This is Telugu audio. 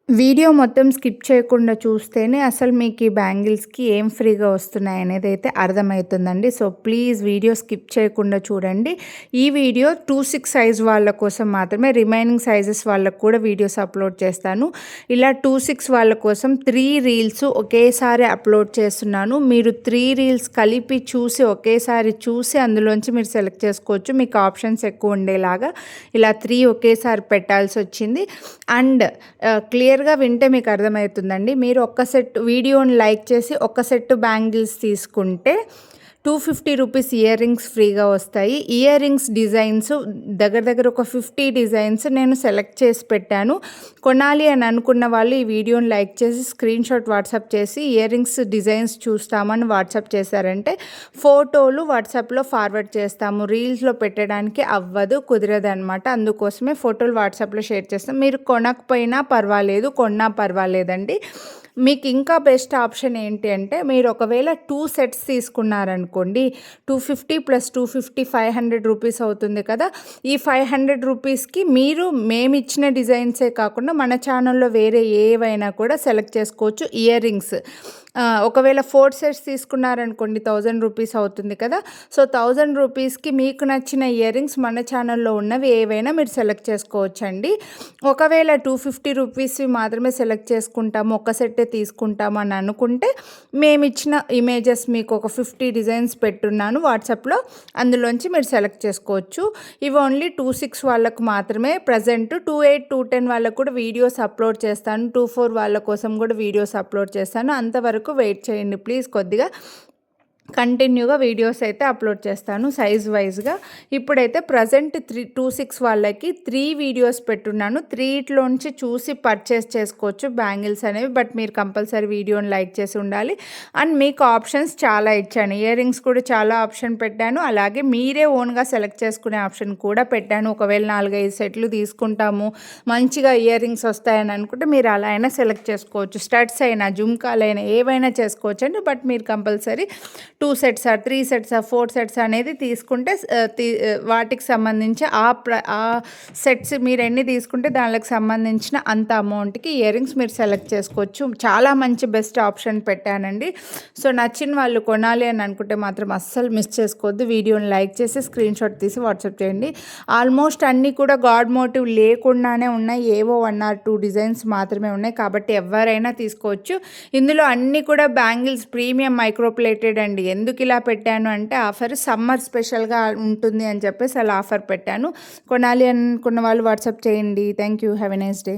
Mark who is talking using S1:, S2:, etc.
S1: వీడియో మొత్తం స్కిప్ చేయకుండా చూస్తేనే అసలు మీకు ఈ బ్యాంగిల్స్‌కి ఏం ఫ్రీగా వస్తున్నాయనేదైతే అర్థమవుతుందండి. సో, ప్లీజ్ వీడియో స్కిప్ చేయకుండా చూడండి. ఈ వీడియో 2, 6 సైజ్ వాళ్ళ కోసం మాత్రమే. రిమైనింగ్ సైజెస్ వాళ్ళకి కూడా వీడియోస్ అప్లోడ్ చేస్తాను. ఇలా 2, 6 వాళ్ళ కోసం 3 రీల్స్ ఒకేసారి అప్లోడ్ చేస్తున్నాను. మీరు 3 రీల్స్ కలిపి ఒకేసారి చూసి అందులోంచి మీరు సెలెక్ట్ చేసుకోవచ్చు. మీకు ఆప్షన్స్ ఎక్కువ ఉండేలాగా ఇలా 3 ఒకేసారి పెట్టాల్సొచ్చింది. అండ్ క్లియర్‌గా వింటే మీకు అర్థమవుతుందండి. మీరు ఒక్క సెట్ వీడియోని లైక్ చేసి ఒక్క సెట్ బ్యాంగిల్స్ తీసుకుంటే 250 రూపీస్ ఇయర్ రింగ్స్ ఫ్రీగా వస్తాయి. ఇయర్ రింగ్స్ డిజైన్స్ దగ్గర ఒక 50 డిజైన్స్ నేను సెలెక్ట్ చేసి పెట్టాను. కొనాలి అని అనుకున్న వాళ్ళు ఈ వీడియోని లైక్ చేసి స్క్రీన్‌షాట్ వాట్సాప్ చేసి ఇయర్ రింగ్స్ డిజైన్స్ చూస్తామని వాట్సాప్ చేశారంటే ఫోటోలు వాట్సాప్‌లో ఫార్వర్డ్ చేస్తాము. రీల్స్‌లో పెట్టడానికి అవ్వదు, కుదరదనమాట. అందుకోసమే ఫోటోలు వాట్సాప్‌లో షేర్ చేస్తాం. మీరు కొనకపోయినా పర్వాలేదు, కొన్నా పర్వాలేదండి. మీకు ఇంకా బెస్ట్ ఆప్షన్ ఏంటి అంటే మీరు ఒకవేళ 2 సెట్స్ తీసుకున్నారనుకోండి, 250 + 250 500 రూపీస్ అవుతుంది కదా! ఈ 500 రూపీస్‌కి మీరు మేమిచ్చిన డిజైన్సే కాకుండా మన ఛానల్లో వేరే ఏవైనా కూడా సెలెక్ట్ చేసుకోవచ్చు ఇయర్ రింగ్స్. ఒకవేళ 4 సెట్స్ తీసుకున్నారనుకోండి 1000 రూపీస్ అవుతుంది కదా! సో, 1000 రూపీస్‌కి మీకు నచ్చిన ఇయర్ రింగ్స్ మన ఛానల్లో ఉన్నవి ఏవైనా మీరు సెలెక్ట్ చేసుకోవచ్చండి. ఒకవేళ 250 రూపీస్‌వి మాత్రమే సెలెక్ట్ చేసుకుంటాము, ఒక సెట్టే తీసుకుంటాము అని అనుకుంటే మేమిచ్చిన ఇమేజెస్ మీకు ఒక 50 డిజైన్స్ పెట్టున్నాను వాట్సాప్‌లో. అందులోంచి మీరు సెలెక్ట్ చేసుకోవచ్చు. ఇవి ఓన్లీ 2, 6 వాళ్ళకు మాత్రమే. ప్రజెంట్ 2, 8, 2, 10 వాళ్ళకు కూడా వీడియోస్ అప్లోడ్ చేస్తాను. 2, 4 వాళ్ళ కోసం కూడా వీడియోస్ అప్లోడ్ చేస్తాను. అంతవరకు వెయిట్ చేయండి ప్లీజ్. కొద్దిగా కంటిన్యూగా వీడియోస్ అయితే అప్లోడ్ చేస్తాను సైజ్ వైజ్‌గా. ఇప్పుడైతే ప్రజెంట్ 2, 6 వాళ్ళకి 3 వీడియోస్ పెట్టున్నాను. 3 చూసి పర్చేస్ చేసుకోవచ్చు బ్యాంగిల్స్ అనేవి. బట్ మీరు కంపల్సరీ వీడియోని లైక్ చేసి ఉండాలి. అండ్ మీకు ఆప్షన్స్ చాలా ఇచ్చాను. ఇయర్ రింగ్స్ కూడా చాలా ఆప్షన్ పెట్టాను. అలాగే మీరే ఓన్‌గా సెలెక్ట్ చేసుకునే ఆప్షన్ కూడా పెట్టాను. ఒకవేళ 4, 5 సెట్లు తీసుకుంటాము, మంచిగా ఇయర్ రింగ్స్ వస్తాయని అనుకుంటే మీరు అలా అయినా సెలెక్ట్ చేసుకోవచ్చు. స్టడ్స్ అయినా, జుమ్కాలైనా ఏవైనా చేసుకోవచ్చండి. బట్ మీరు కంపల్సరీ 2 సెట్సా, 3 సెట్సా, 4 సెట్స్ అనేది తీసుకుంటే వాటికి సంబంధించి ఆ సెట్స్ మీరు ఎన్ని తీసుకుంటే దానికి సంబంధించిన అంత అమౌంట్‌కి ఇయర్ రింగ్స్ మీరు సెలెక్ట్ చేసుకోవచ్చు. చాలా మంచి బెస్ట్ ఆప్షన్ పెట్టానండి. సో, నచ్చిన వాళ్ళు కొనాలి అని అనుకుంటే మాత్రం అస్సలు మిస్ చేసుకోవద్దు. వీడియోని లైక్ చేసి స్క్రీన్‌షాట్ తీసి వాట్సాప్ చేయండి. ఆల్మోస్ట్ అన్నీ కూడా గాడ్ మోటివ్ లేకుండానే ఉన్నాయి. ఏవో 1 or 2 డిజైన్స్ మాత్రమే ఉన్నాయి. కాబట్టి ఎవరైనా తీసుకోవచ్చు. ఇందులో అన్నీ కూడా బ్యాంగిల్స్ ప్రీమియం మైక్రో ప్లేటెడ్ అండి. ఎందుకు ఇలా పెట్టాను అంటే ఆఫర్ సమ్మర్ స్పెషల్గా ఉంటుంది అని చెప్పేసి అలా ఆఫర్ పెట్టాను. కొనాలి అనుకున్న వాళ్ళు వాట్సాప్ చేయండి. Thank you. Have a nice day.